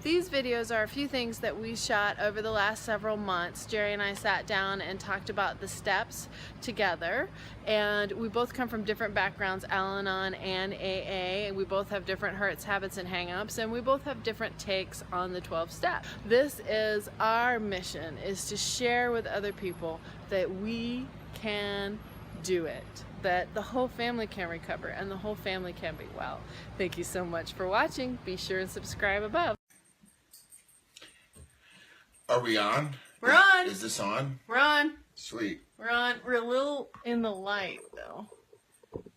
These videos are a few things that we shot over the last several months. Jerry and I sat down and talked about the steps together, and we both come from different backgrounds, Al-anon and AA. We both have different hurts, habits, and hang-ups, and we both have different takes on the 12 steps. This is our mission, is to share with other people that we can do it, that the whole family can recover and the whole family can be well. Thank you so much for watching. Be sure and subscribe above. Are we on? We're on. Is this on? We're on. Sweet. We're on. We're a little in the light though.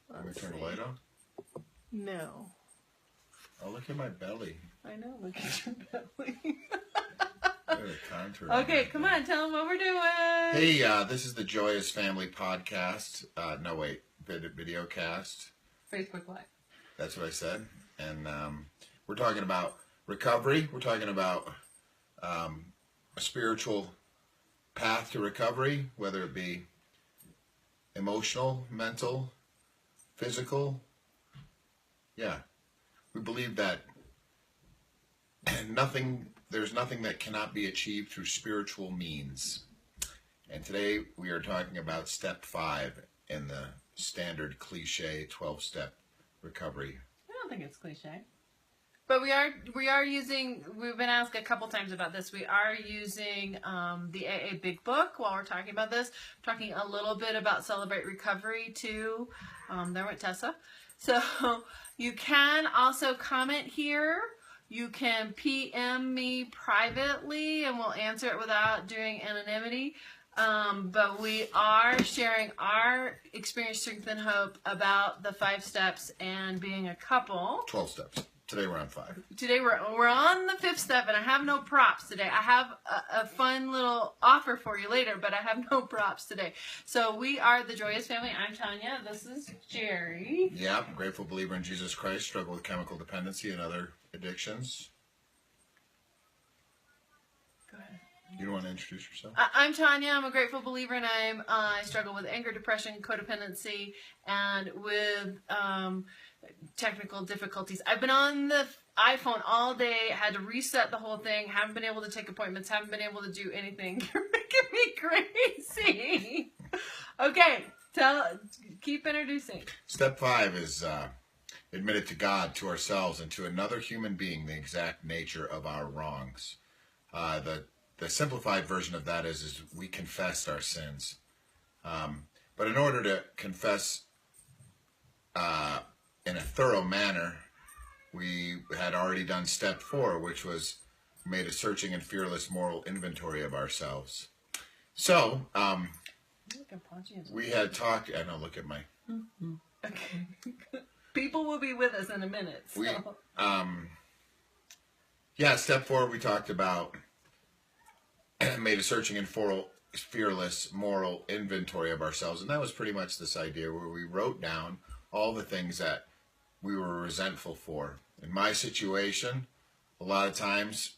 Let me turn the light on. No. Oh, look at my belly. I know. Look at your belly. Look at the contour. Okay, come on. Tell them what we're doing. Hey, this is the Joyous Family podcast. No, wait. Video cast. Facebook Live. That's what I said. And we're talking about recovery. We're talking about a spiritual path to recovery, whether it be emotional, mental, physical. Yeah. We believe that there's nothing that cannot be achieved through spiritual means. And today we are talking about step 5 in the standard cliche 12-step recovery. I don't think it's cliche. But we are using, we've been asked a couple times about this, we are using the AA Big Book while we're talking about this. We're talking a little bit about Celebrate Recovery too. There went Tessa. So you can also comment here. You can PM me privately and we'll answer it without doing anonymity. But we are sharing our experience, strength, and hope about the 5 steps and being a couple. 12 steps. Today we're on 5. Today we're on the 5th step, and I have no props today. I have a fun little offer for you later, but I have no props today. So we are the Joyous Family. I'm Tanya. This is Jerry. Yeah, grateful believer in Jesus Christ, struggle with chemical dependency and other addictions. Go ahead. You don't want to introduce yourself? I'm Tanya. I'm a grateful believer, and I struggle with anger, depression, codependency, and with technical difficulties. I've been on the iPhone all day, had to reset the whole thing, haven't been able to take appointments, haven't been able to do anything. You're making me crazy. Okay, keep introducing. Step 5 is admit it to God, to ourselves, and to another human being the exact nature of our wrongs. The simplified version of that is we confessed our sins. But in order to confess in a thorough manner, we had already done step 4, which was made a searching and fearless moral inventory of ourselves. So, we had talked, I know, look at my... Okay. People will be with us in a minute. So. Yeah, step 4, we talked about made a searching and fearless moral inventory of ourselves. And that was pretty much this idea where we wrote down all the things that we were resentful for. In my situation, a lot of times,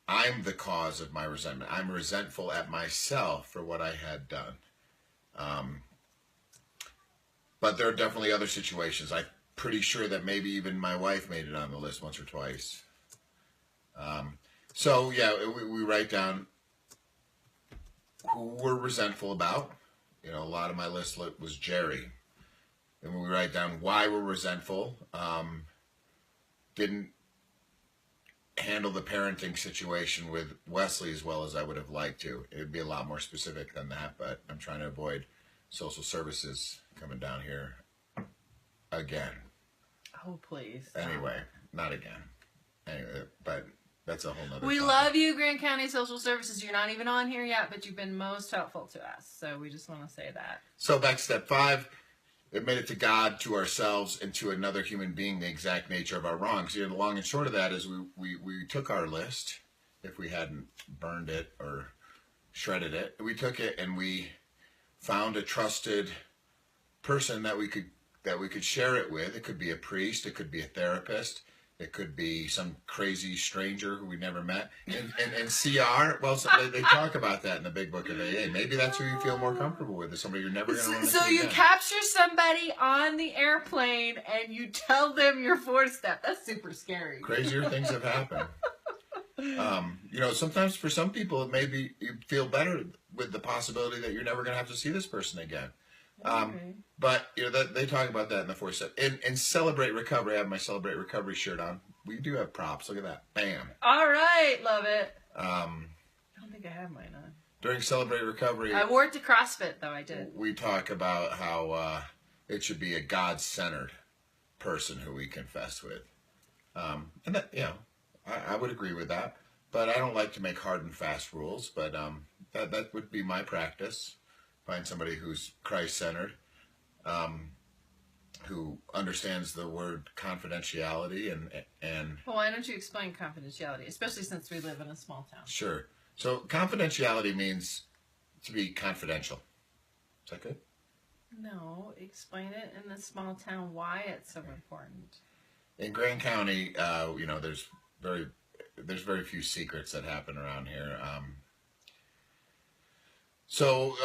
I'm the cause of my resentment. I'm resentful at myself for what I had done. But there are definitely other situations. I'm pretty sure that maybe even my wife made it on the list once or twice. So, yeah, we write down who we're resentful about. You know, a lot of my list was Jerry. And we write down why we're resentful. Didn't handle the parenting situation with Wesley as well as I would have liked to. It would be a lot more specific than that, but I'm trying to avoid social services coming down here again. Oh, please. Anyway, not again. Anyway, but that's a whole nother We topic. love you, Grand County Social Services. You're not even on here yet, but you've been most helpful to us. So we just want to say that. So back to step 5. Admit it to God, to ourselves, and to another human being the exact nature of our wrongs. You know, the long and short of that is we took our list, if we hadn't burned it or shredded it. We took it and we found a trusted person that we could share it with. It could be a priest. It could be a therapist. It could be some crazy stranger who we never met. And CR, well, so they talk about that in the Big Book of AA. Maybe that's who you feel more comfortable with, is somebody you're never going to want to see So you again. capture somebody on the airplane and you tell them your 4th step. That's super scary. Crazier things have happened. Sometimes for some people, it may be you feel better with the possibility that you're never going to have to see this person again. But that they talk about that in the fourth step. And Celebrate Recovery. I have my Celebrate Recovery shirt on. We do have props. Look at that. Bam. All right, love it. I don't think I have mine on. During Celebrate Recovery, I wore it to CrossFit, though. I did. We talk about how it should be a God-centered person who we confess with, and that I would agree with that. But I don't like to make hard and fast rules. But that would be my practice. Find somebody who's Christ-centered, who understands the word confidentiality and. Well, why don't you explain confidentiality, especially since we live in a small town? Sure. So confidentiality means to be confidential. Is that good? No, explain it in the small town why it's so important. In Grand County, there's very few secrets that happen around here. So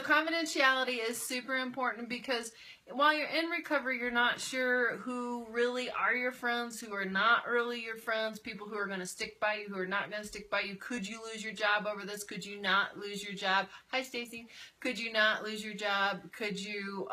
confidentiality is super important because while you're in recovery, you're not sure who really are your friends, who are not really your friends, people who are going to stick by you, who are not going to stick by you. Could you lose your job over this? Could you not lose your job? Hi, Stacy. Could you not lose your job? Could you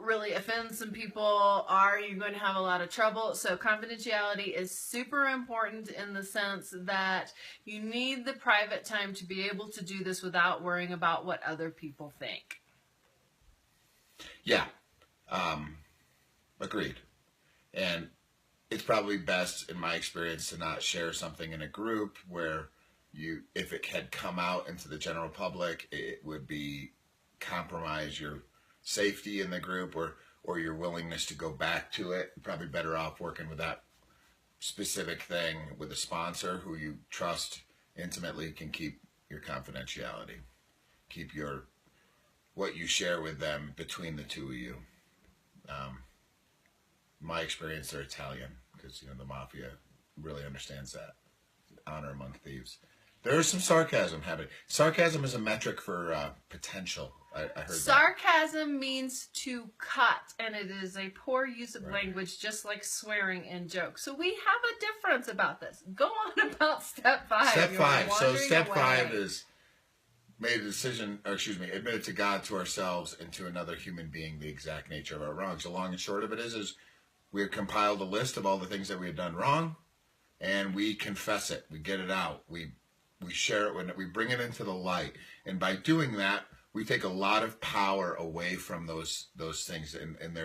really offend some people? Are you going to have a lot of trouble? So confidentiality is super important in the sense that you need the private time to be able to do this without worrying about what other people think. Yeah, agreed. And it's probably best, in my experience, to not share something in a group where if it had come out into the general public, it would compromise your safety in the group or your willingness to go back to it. You're probably better off working with that specific thing with a sponsor who you trust intimately, can keep your confidentiality, keep what you share with them between the two of you. My experience, they're Italian because the mafia really understands that. Honor among thieves. There is some sarcasm happening. Sarcasm is a metric for potential. I heard sarcasm means to cut, and it is a poor use of language, just like swearing in jokes. So we have a difference about this. Go on about step 5. Step 5. So step 5 is admitted to God, to ourselves, and to another human being the exact nature of our wrongs. The long and short of it is we have compiled a list of all the things that we had done wrong, and we confess it. We get it out. We share it when we bring it into the light, and by doing that, we take a lot of power away from those things and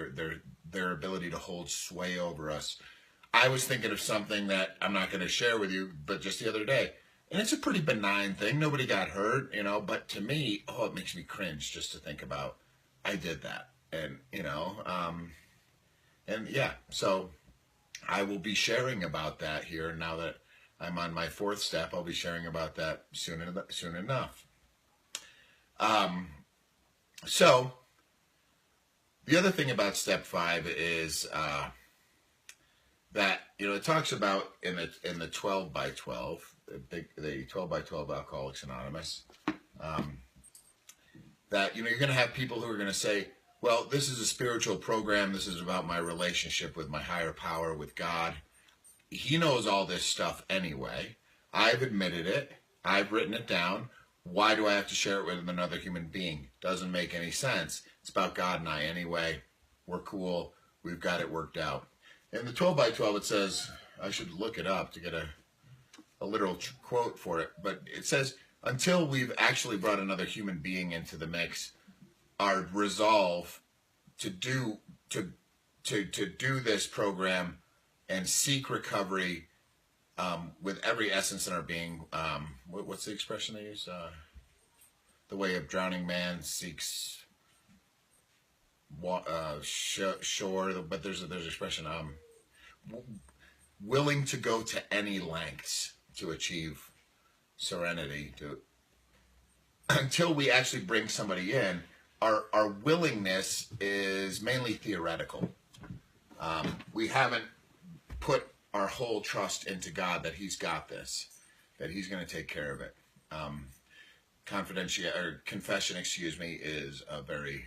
their ability to hold sway over us. I was thinking of something that I'm not going to share with you, but just the other day. And it's a pretty benign thing. Nobody got hurt, but to me, it makes me cringe just to think about I did that. And, so I will be sharing about that here now that I'm on my 4th step. I'll be sharing about that soon enough. So the other thing about step 5 is that, it talks about in the 12 by 12, the 12 by 12 Alcoholics Anonymous, that, you're going to have people who are going to say, well, this is a spiritual program. This is about my relationship with my higher power, with God. He knows all this stuff anyway. I've admitted it. I've written it down. Why do I have to share it with another human being? Doesn't make any sense. It's about God and I anyway. We're cool. We've got it worked out. In the 12 by 12, it says, I should look it up to get a literal quote for it, but it says, until we've actually brought another human being into the mix, our resolve to do this program and seek recovery with every essence in our being. What's the expression they use? The way of drowning man seeks shore, but there's an expression, willing to go to any lengths to achieve serenity. Until we actually bring somebody in, our willingness is mainly theoretical. We haven't put our whole trust into God that He's got this, that He's going to take care of it. Confession, is a very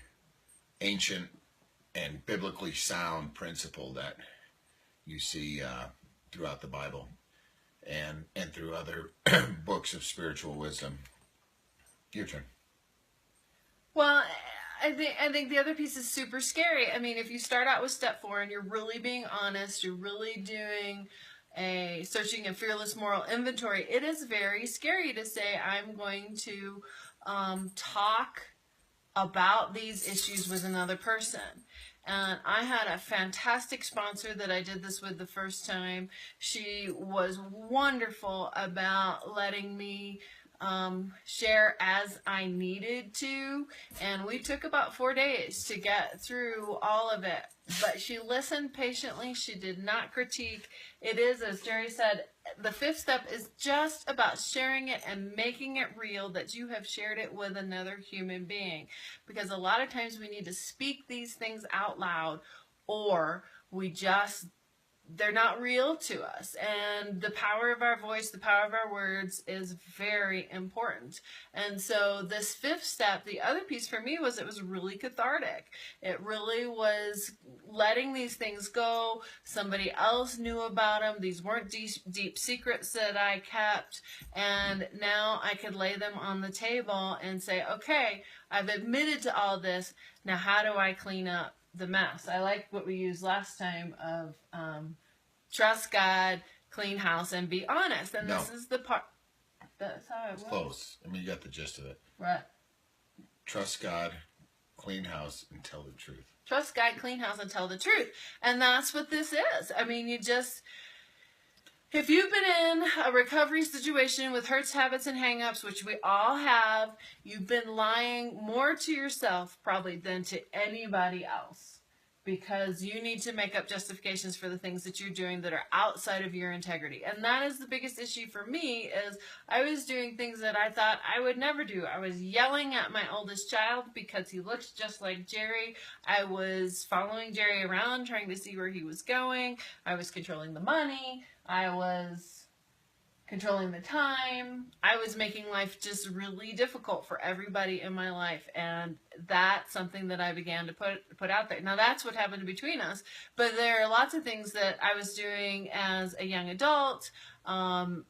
ancient and biblically sound principle that you see throughout the Bible. and through other books of spiritual wisdom. Your turn. Well, I think the other piece is super scary. I mean, if you start out with step 4 and you're really being honest, you're really doing a searching and fearless moral inventory, it is very scary to say, I'm going to talk about these issues with another person. And I had a fantastic sponsor that I did this with the first time. She was wonderful about letting me share as I needed to, and we took about 4 days to get through all of it, but she listened patiently. She did not critique. It is, as Jerry said, the 5th step is just about sharing it and making it real that you have shared it with another human being, because a lot of times we need to speak these things out loud, or they're not real to us. And the power of our voice, the power of our words is very important. And so this 5th step, the other piece for me was it was really cathartic. It really was letting these things go. Somebody else knew about them. These weren't deep secrets that I kept. And now I could lay them on the table and say, okay, I've admitted to all this. Now how do I clean up the mess? I like what we used last time of trust God, clean house, and be honest. And this is the part. That's how it was. Close. I mean, you got the gist of it. Right. Trust God, clean house, and tell the truth. Trust God, clean house, and tell the truth. And that's what this is. I mean, if you've been in a recovery situation with hurts, habits, and hang-ups, which we all have, you've been lying more to yourself probably than to anybody else, because you need to make up justifications for the things that you're doing that are outside of your integrity. And that is the biggest issue for me, is I was doing things that I thought I would never do. I was yelling at my oldest child because he looks just like Jerry. I was following Jerry around trying to see where he was going. I was controlling the money. I was controlling the time. I was making life just really difficult for everybody in my life, and that's something that I began to put out there. Now that's what happened between us, but there are lots of things that I was doing as a young adult,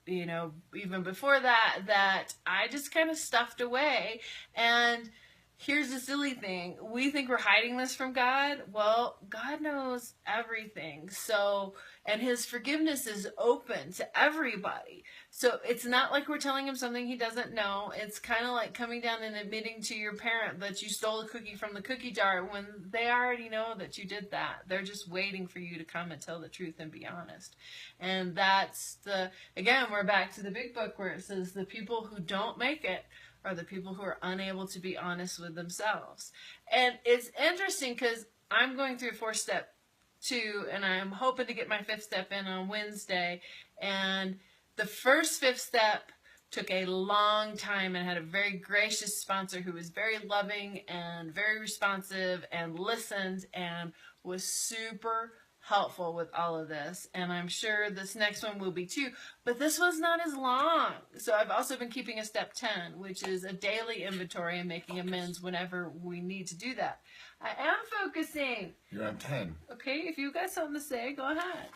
even before that I just kind of stuffed away. And here's the silly thing. We think we're hiding this from God. Well, God knows everything. So, and his forgiveness is open to everybody. So it's not like we're telling him something he doesn't know. It's kind of like coming down and admitting to your parent that you stole a cookie from the cookie jar when they already know that you did that. They're just waiting for you to come and tell the truth and be honest. And that's again, we're back to the big book where it says the people who don't make it are the people who are unable to be honest with themselves. And it's interesting because I'm going through 4-step 2, and I'm hoping to get my 5th step in on Wednesday. And the first 5th step took a long time and had a very gracious sponsor who was very loving and very responsive and listened and was super helpful with all of this. And I'm sure this next one will be too, but this was not as long. So I've also been keeping a step 10, which is a daily inventory and making amends whenever we need to do that. I am focusing. You're on 10. Okay, if you got something to say, go ahead.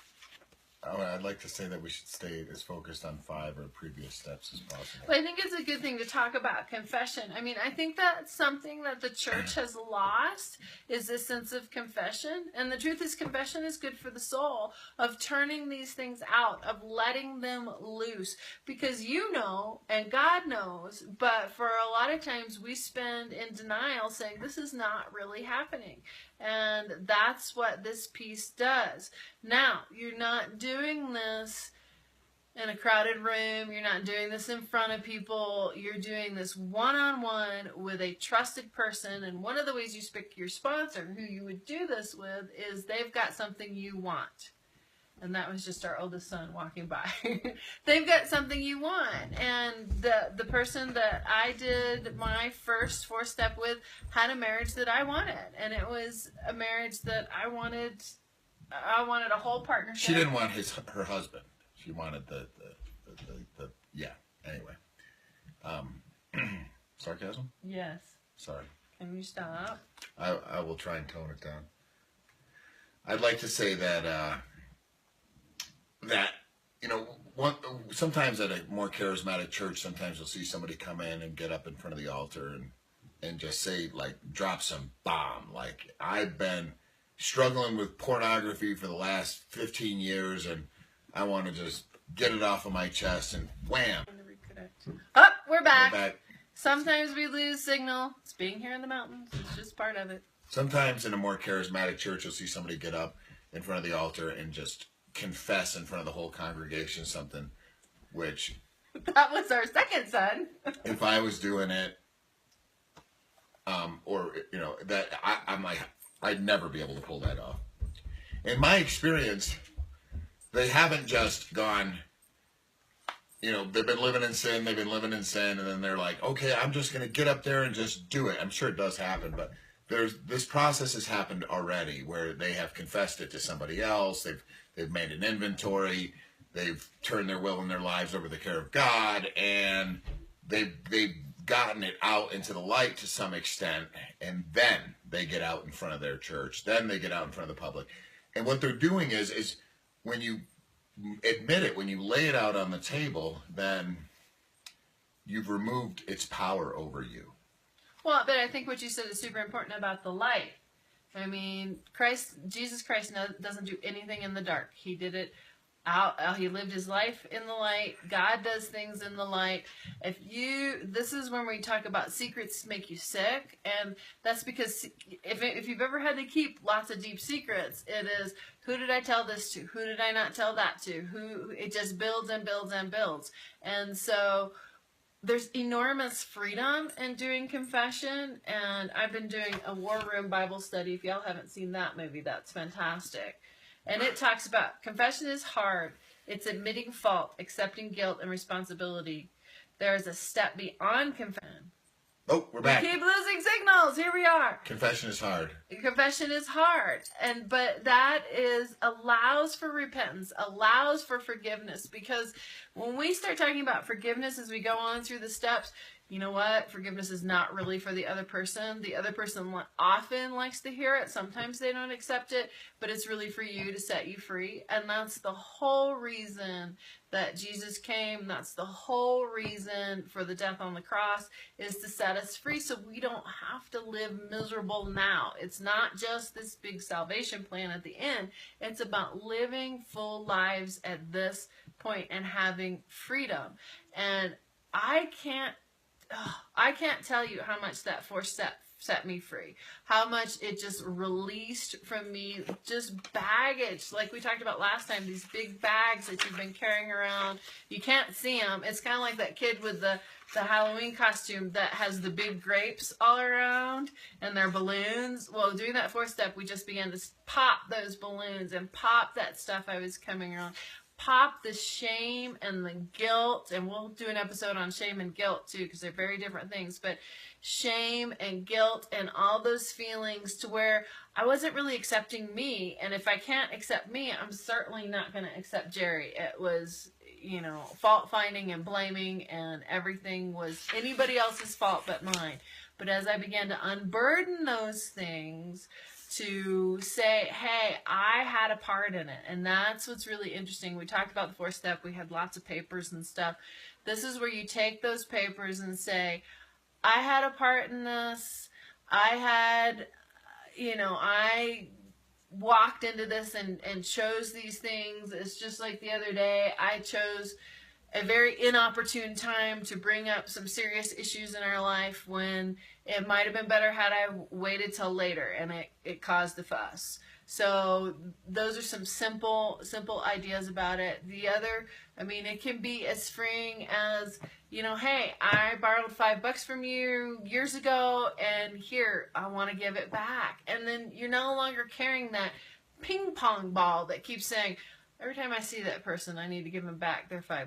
Oh, I'd like to say that we should stay as focused on 5 or previous steps as possible. Well, I think it's a good thing to talk about confession. I mean, I think that's something that the church has lost, is this sense of confession. And the truth is, confession is good for the soul, of turning these things out, of letting them loose. Because you know, and God knows, but for a lot of times we spend in denial saying, this is not really happening. And that's what this piece does. Now, you're not doing this in a crowded room. You're not doing this in front of people. You're doing this one-on-one with a trusted person. And one of the ways you pick your sponsor, who you would do this with, is they've got something you want. And that was just our oldest son walking by. They've got something you want. And the person that I did my first 4-step with had a marriage that I wanted. And it was a marriage that I wanted a whole partnership. She didn't want her husband. She wanted the yeah. Anyway. Sarcasm? Yes. Sorry. Can you stop? I will try and tone it down. I'd like to say that sometimes at a more charismatic church, sometimes you'll see somebody come in and get up in front of the altar and just say, like, drop some bomb. Like, I've been struggling with pornography for the last 15 years, and I want to just get it off of my chest, and wham. Oh, we're back. We're back. Sometimes we lose signal. It's being here in the mountains. It's just part of it. Sometimes in a more charismatic church, you'll see somebody get up in front of the altar and just confess in front of the whole congregation something, which... That was our second son. If I was doing it, or, you know, that I'm like, I'd never be able to pull that off. In my experience, they haven't just gone, you know, they've been living in sin, and then they're like, okay, I'm just going to get up there and just do it. I'm sure it does happen, but this process has happened already where they have confessed it to somebody else. They've made an inventory. They've turned their will and their lives over to the care of God, and they've gotten it out into the light to some extent, and then they get out in front of their church. Then they get out in front of the public. And what they're doing is when you admit it, when you lay it out on the table, then you've removed its power over you. Well, but I think what you said is super important about the light. I mean, Jesus Christ doesn't do anything in the dark. He did it out. He lived his life in the light. God does things in the light. This is when we talk about secrets make you sick, and that's because if you've ever had to keep lots of deep secrets, it is, who did I tell this to? Who did I not tell that to? It just builds and builds and builds. And so there's enormous freedom in doing confession, and I've been doing a War Room Bible study. If y'all haven't seen that movie, that's fantastic. And it talks about confession is hard. It's admitting fault, accepting guilt and responsibility. There is a step beyond confession. Oh, we're back. We keep losing signals. Here we are. Confession is hard. Confession is hard. But that allows for repentance, allows for forgiveness. Because when we start talking about forgiveness as we go on through the steps, you know what? Forgiveness is not really for the other person. The other person often likes to hear it. Sometimes they don't accept it, but it's really for you to set you free. And that's the whole reason that Jesus came. That's the whole reason for the death on the cross, is to set us free so we don't have to live miserable now. It's not just this big salvation plan at the end. It's about living full lives at this point and having freedom. And I can't tell you how much that force set me free. How much it just released from me just baggage. Like we talked about last time, these big bags that you've been carrying around. You can't see them. It's kind of like that kid with the Halloween costume that has the big grapes all around and their balloons. Well, doing that fourth step, we just began to pop those balloons and pop that stuff I was coming around. Pop the shame and the guilt, and we'll do an episode on shame and guilt too, because they're very different things, but shame and guilt and all those feelings to where I wasn't really accepting me, and if I can't accept me, I'm certainly not going to accept Jerry. It was, you know, fault finding and blaming, and everything was anybody else's fault but mine. But as I began to unburden those things, to say, hey, I had a part in it. And that's what's really interesting. We talked about the fourth step. We had lots of papers and stuff. This is where you take those papers and say, I had a part in this. I walked into this and chose these things. It's just like the other day, I chose a very inopportune time to bring up some serious issues in our life when it might have been better had I waited till later, and it caused a fuss. So those are some simple ideas about it. The other, I mean, it can be as freeing as, you know, hey, I borrowed $5 from you years ago, and here, I want to give it back. And then you're no longer carrying that ping pong ball that keeps saying, every time I see that person, I need to give them back their $5,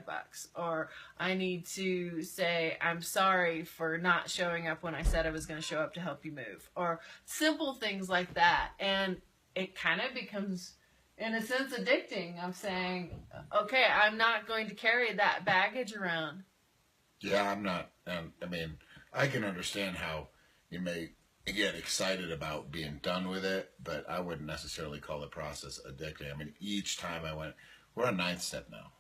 or I need to say, I'm sorry for not showing up when I said I was going to show up to help you move, or simple things like that. And it kind of becomes, in a sense, addicting of saying, okay, I'm not going to carry that baggage around. Yeah, I'm not. I mean, I can understand how you may get excited about being done with it, but I wouldn't necessarily call the process addicting. I mean, each time I went, we're on 9th step now.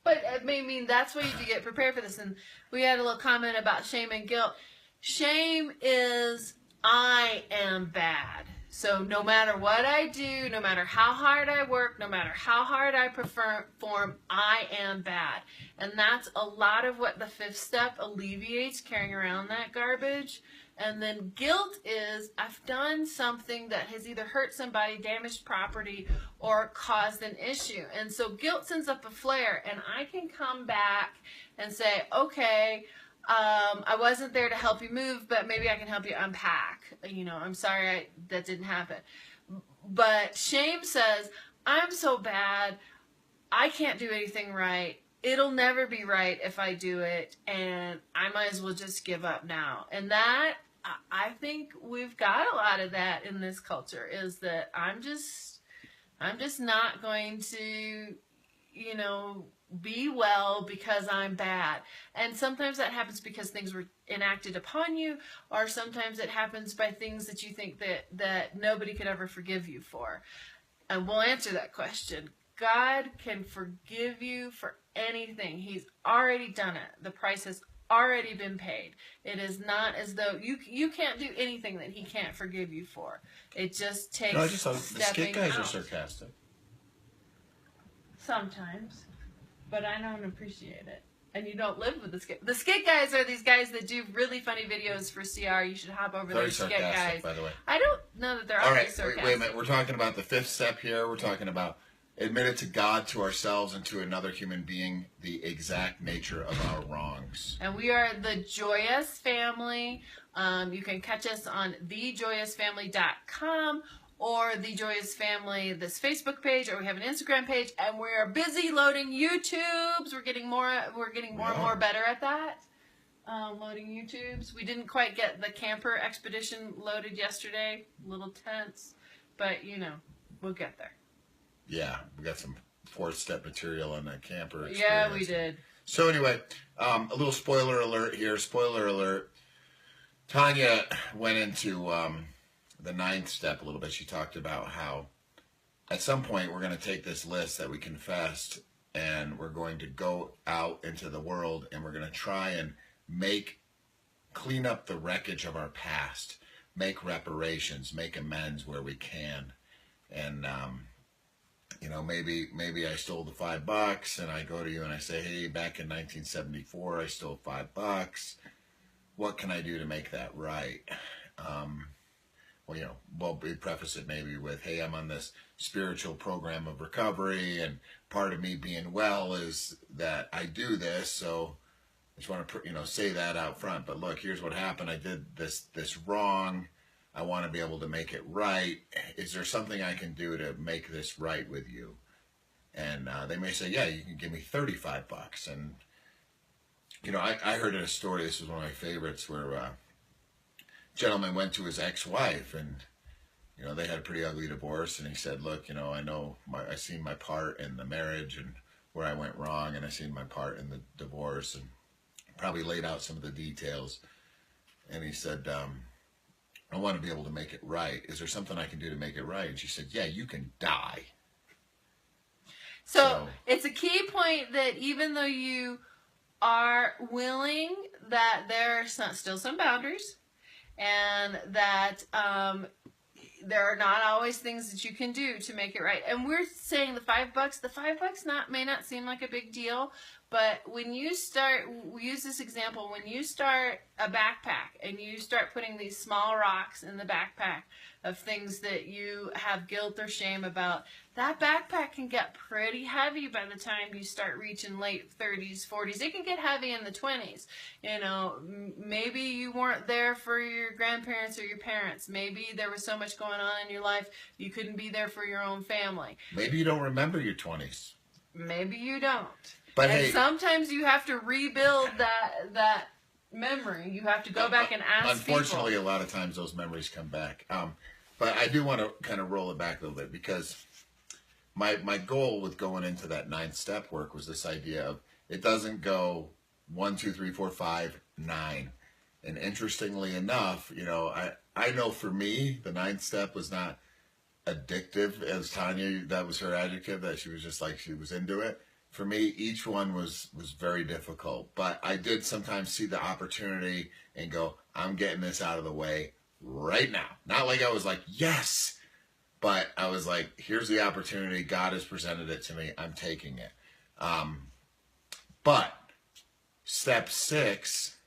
But I mean, that's why you have to get prepared for this. And we had a little comment about shame and guilt. Shame is, I am bad. So no matter what I do, no matter how hard I work, no matter how hard I perform, I am bad. And that's a lot of what the 5th step alleviates, carrying around that garbage. And then guilt is, I've done something that has either hurt somebody, damaged property, or caused an issue. And so guilt sends up a flare, and I can come back and say, okay, I wasn't there to help you move, but maybe I can help you unpack. You know, I'm sorry that didn't happen. But shame says, I'm so bad, I can't do anything right. It'll never be right if I do it, and I might as well just give up now. And that, I think we've got a lot of that in this culture, is that I'm just not going to, you know, be well because I'm bad. And sometimes that happens because things were enacted upon you, or sometimes it happens by things that you think that nobody could ever forgive you for. And we'll answer that question. God can forgive you for anything. He's already done it. The price has already been paid. It is not as though you can't do anything that he can't forgive you for. It just takes No, I just thought the stepping skit guys out. are sarcastic. Sometimes, but I don't appreciate it. And you don't live with the skit. The skit guys are these guys that do really funny videos for CR. You should hop over there. Very Skit sarcastic, guys. by the way. I don't know that they're All always right, sarcastic. wait a minute. We're talking about the 5th step here. We're talking about admit it to God, to ourselves, and to another human being the exact nature of our wrongs. And we are the Joyous Family. You can catch us on thejoyousfamily.com or the Joyous Family, this Facebook page, or we have an Instagram page, and we are busy loading YouTubes. We're getting more and more better at that. Loading YouTubes. We didn't quite get the camper expedition loaded yesterday. A little tense, but you know, we'll get there. Yeah, we got some 4th step material on that camper experience. Yeah, we did. So anyway, a little spoiler alert here. Spoiler alert. Tanya went into the 9th step a little bit. She talked about how at some point we're going to take this list that we confessed, and we're going to go out into the world, and we're going to try and clean up the wreckage of our past, make reparations, make amends where we can. And you know, maybe I stole the $5, and I go to you and I say, hey, back in 1974, I stole $5. What can I do to make that right? Well, you know, we preface it maybe with, hey, I'm on this spiritual program of recovery, and part of me being well is that I do this, so I just want to, you know, say that out front. But look, here's what happened. I did this wrong. I want to be able to make it right. Is there something I can do to make this right with you? And they may say, yeah, you can give me $35. And, you know, I heard a story, this was one of my favorites, where a gentleman went to his ex-wife, and, you know, they had a pretty ugly divorce. And he said, look, you know, I seen my part in the marriage and where I went wrong, and I seen my part in the divorce, and probably laid out some of the details. And he said, I want to be able to make it right. Is there something I can do to make it right? And she said, yeah, you can die. So it's a key point that even though you are willing, that there are still some boundaries, and that there are not always things that you can do to make it right. And we're saying the $5, may not seem like a big deal, but when you start, we use this example, when you start a backpack and you start putting these small rocks in the backpack of things that you have guilt or shame about, that backpack can get pretty heavy by the time you start reaching late 30s, 40s. It can get heavy in the 20s. You know, maybe you weren't there for your grandparents or your parents. Maybe there was so much going on in your life you couldn't be there for your own family. Maybe you don't remember your 20s. Maybe you don't. But and hey, sometimes you have to rebuild that memory. You have to go back and ask unfortunately, people. a lot of times those memories come back. But I do want to kind of roll it back a little bit, because my goal with going into that 9th step work was this idea of, it doesn't go 1, 2, 3, 4, 5, 9. And interestingly enough, you know, I know for me, the 9th step was not addictive, as Tanya, that was her adjective, that she was just like, she was into it. for me, each one was very difficult. But I did sometimes see the opportunity and go, I'm getting this out of the way right now. Not like I was like, yes, but I was like, here's the opportunity. God has presented it to me. I'm taking it. But step 6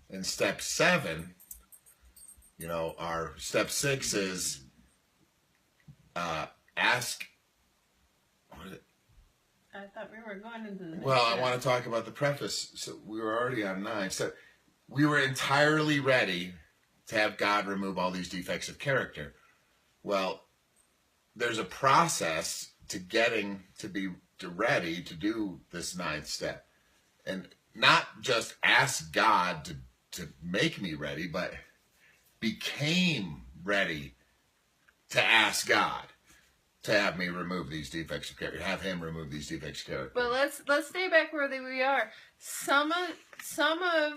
and step 7, you know, our step 6 is ask. I thought we were going into the next Well, step. I want to talk about the preface. So we were already on 9. So we were entirely ready to have God remove all these defects of character. Well, there's a process to getting to be ready to do this 9th step. And not just ask God to make me ready, but became ready to ask God to have me remove these defects of character, have him remove these defects of character. But let's stay back where we are. Some of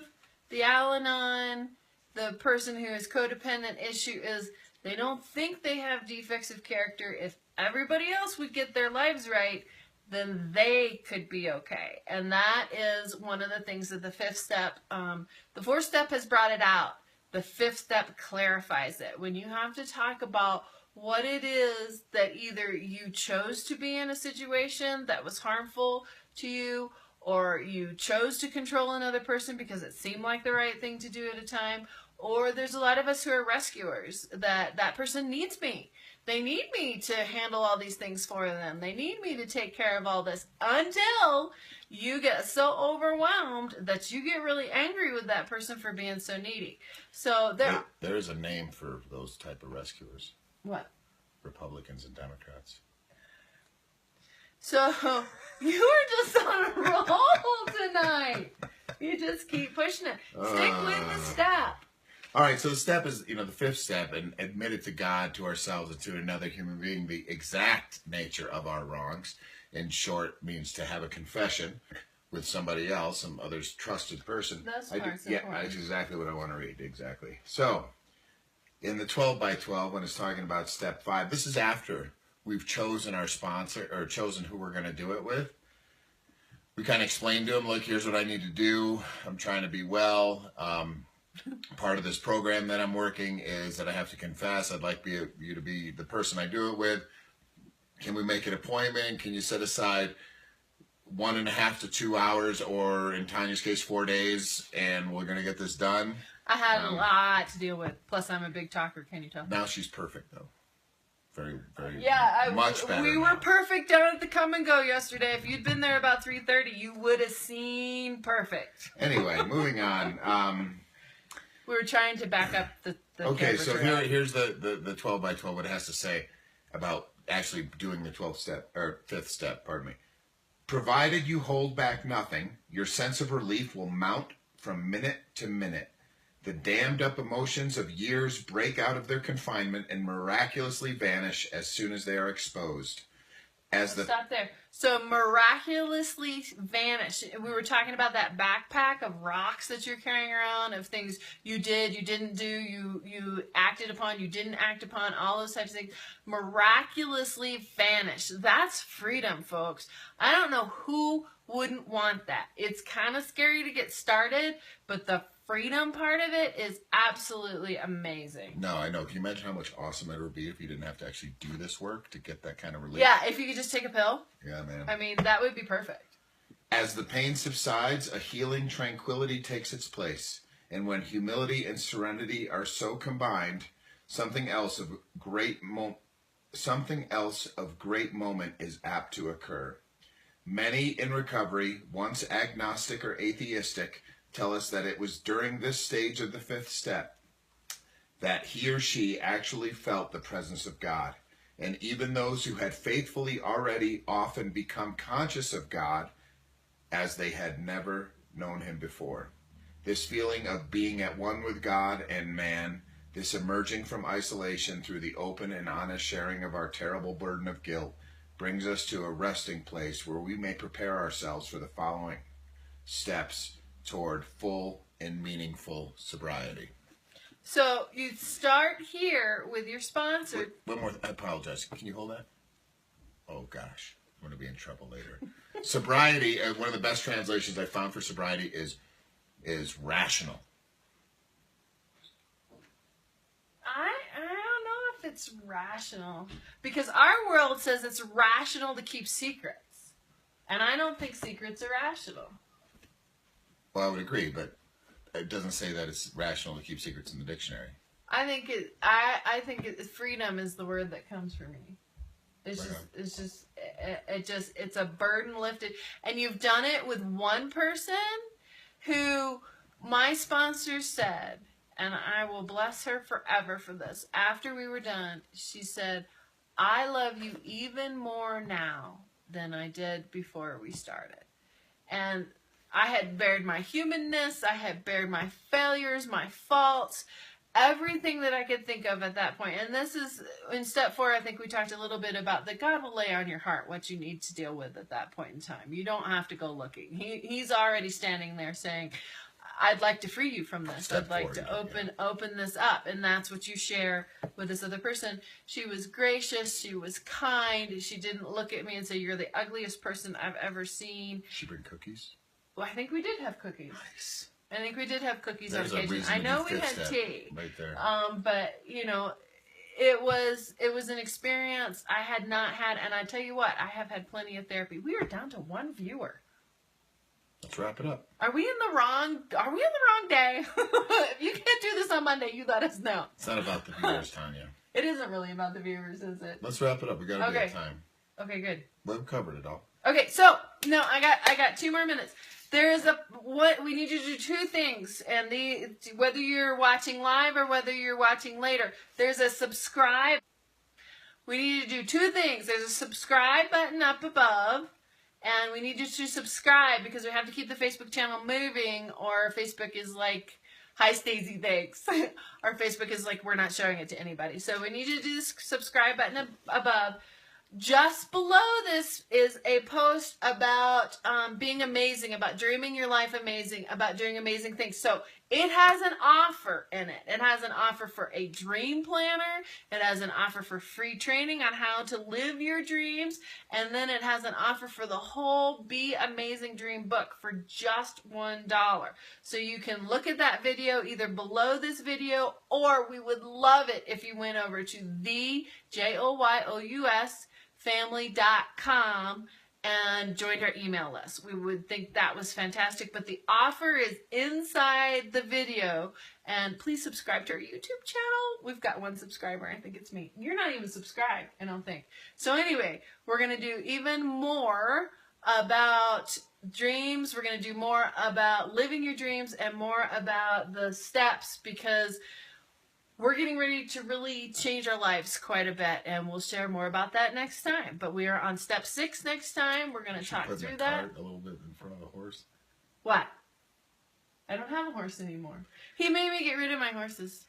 the Al-anon, the person who is codependent issue is they don't think they have defects of character. If everybody else would get their lives right, then they could be okay. And that is one of the things that the 5th step, the 4th step has brought it out. The 5th step clarifies it. When you have to talk about what it is that either you chose to be in a situation that was harmful to you, or you chose to control another person because it seemed like the right thing to do at a time, or there's a lot of us who are rescuers, that person needs me. They need me to handle all these things for them. They need me to take care of all this until you get so overwhelmed that you get really angry with that person for being so needy. So there's a name for those type of rescuers. What? Republicans and Democrats. So you were just on a roll tonight. You just keep pushing it. Stick with the step. All right, so the step is, the 5th step, and admit it to God, to ourselves, and to another human being, the exact nature of our wrongs. In short, means to have a confession with somebody else, some other's trusted person. That's important. Yeah, that's exactly what I want to read, exactly. So, in the 12 by 12, when it's talking about step 5, this is after we've chosen our sponsor, or chosen who we're going to do it with. We kind of explain to them, look, here's what I need to do. I'm trying to be well. Part of this program that I'm working is that I have to confess. I'd like you to be the person I do it with. Can we make an appointment? Can you set aside 1.5 to 2 hours, or in Tanya's case, 4 days, and we're going to get this done? I had a lot to deal with. Plus, I'm a big talker. Can you tell? Now she's perfect, though. Very, very much better. We were perfect down at the Come and Go yesterday. If you'd been there about 3:30, you would have seen perfect. Anyway, moving on. We were trying to back up the okay, so here's the 12 by 12, what it has to say about actually doing the 12th step, or 5th step, pardon me. Provided you hold back nothing, your sense of relief will mount from minute to minute. The dammed up emotions of years break out of their confinement and miraculously vanish as soon as they are exposed. Stop there. So miraculously vanish. We were talking about that backpack of rocks that you're carrying around, of things you did, you didn't do, you acted upon, you didn't act upon, all those types of things. Miraculously vanish. That's freedom, folks. I don't know who wouldn't want that. It's kind of scary to get started, but the freedom part of it is absolutely amazing. No, I know. Can you imagine how much awesome it would be if you didn't have to actually do this work to get that kind of relief? Yeah, if you could just take a pill. Yeah, man. I mean, that would be perfect. As the pain subsides, a healing tranquility takes its place. And when humility and serenity are so combined, something else of great moment is apt to occur. Many in recovery, once agnostic or atheistic, tell us that it was during this stage of the 5th step that he or she actually felt the presence of God. And even those who had faithfully already often become conscious of God as they had never known him before. This feeling of being at one with God and man, this emerging from isolation through the open and honest sharing of our terrible burden of guilt, brings us to a resting place where we may prepare ourselves for the following steps toward full and meaningful sobriety. So you start here with your sponsor. One more. I apologize. Can you hold that? Oh gosh. I'm going to be in trouble later. Sobriety, one of the best translations I found for sobriety is rational. I don't know if it's rational, because our world says it's rational to keep secrets, and I don't think secrets are rational. Well, I would agree, but it doesn't say that it's rational to keep secrets in the dictionary. I think freedom is the word that comes for me. It's a burden lifted, and you've done it with one person who my sponsor said, and I will bless her forever for this. After we were done, she said, "I love you even more now than I did before we started." And I had bared my humanness, I had bared my failures, my faults, everything that I could think of at that point. And this is, in step 4, I think we talked a little bit about that God will lay on your heart what you need to deal with at that point in time. You don't have to go looking. He's already standing there saying, I'd like to free you from this. I'd like to open this up. And that's what you share with this other person. She was gracious. She was kind. She didn't look at me and say, you're the ugliest person I've ever seen. She bring cookies? Well, I think we did have cookies. Nice. I think we did have cookies There's on occasion. I know we had tea. Right there. But, you know, it was an experience I had not had. And I tell you what, I have had plenty of therapy. We are down to 1 viewer. Let's wrap it up. Are we in the wrong day? If you can't do this on Monday, you let us know. It's not about the viewers, Tanya. It isn't really about the viewers, is it? Let's wrap it up. We got to be at time. Okay, good. We've covered it all. Okay, so no, I got 2 more minutes. There is we need you to do 2 things, and whether you're watching live or whether you're watching later, there's a subscribe. We need you to do 2 things. There's a subscribe button up above. And we need you to subscribe because we have to keep the Facebook channel moving, or Facebook is like, hi Stacey, thanks. Or Facebook is like, we're not showing it to anybody. So we need you to do this subscribe button above. Just below this is a post about being amazing, about dreaming your life amazing, about doing amazing things. So it has an offer in it. It has an offer for a dream planner. It has an offer for free training on how to live your dreams. And then it has an offer for the whole Be Amazing Dream book for just $1. So you can look at that video either below this video, or we would love it if you went over to the Joyous family.com and joined our email list. We would think that was fantastic, but the offer is inside the video. And please subscribe to our YouTube channel. We've got 1 subscriber. I think it's me. You're not even subscribed, I don't think. So anyway, we're going to do even more about dreams. We're going to do more about living your dreams and more about the steps, because we're getting ready to really change our lives quite a bit, and we'll share more about that next time. But we are on step 6 next time. We're going to talk through that. A little bit in front of the horse. What? I don't have a horse anymore. He made me get rid of my horses.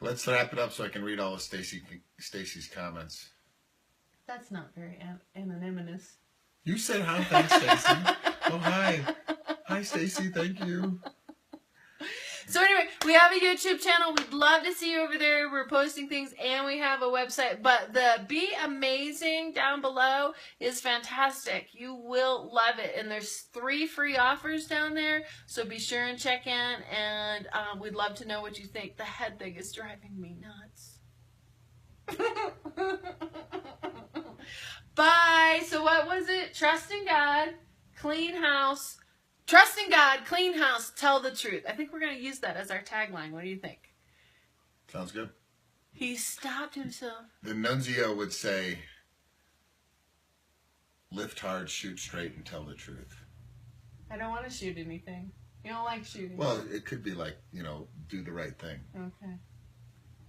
Let's wrap it up so I can read all of Stacy's comments. That's not very anonymous. You said hi, thanks, Stacy. Oh, hi. Hi, Stacy. Thank you. So anyway, we have a YouTube channel. We'd love to see you over there. We're posting things, and we have a website. But the Be Amazing down below is fantastic. You will love it. And there's 3 free offers down there. So be sure and check in. And we'd love to know what you think. The head thing is driving me nuts. Bye. So what was it? Trust in God, clean house. Trust in God, clean house, tell the truth. I think we're going to use that as our tagline. What do you think? Sounds good. He stopped himself. The nuncio would say, lift hard, shoot straight, and tell the truth. I don't want to shoot anything. You don't like shooting. Well, it could be like, do the right thing. Okay.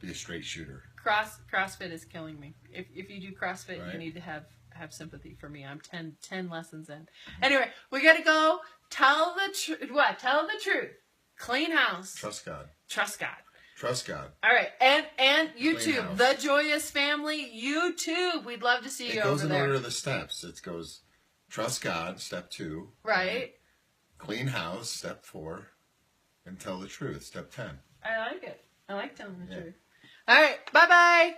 Be a straight shooter. CrossFit is killing me. If you do CrossFit, right. You need to have sympathy for me. I'm 10 lessons in. Anyway, we got to go. Tell the truth. What? Tell the truth. Clean house. Trust God. Trust God. Trust God. All right. And YouTube, The Joyous Family, YouTube. We'd love to see you over there. It goes in order of the steps. It goes trust God, step 2. Right. Clean house, step 4. And tell the truth, step 10. I like it. I like telling the truth. All right. Bye-bye.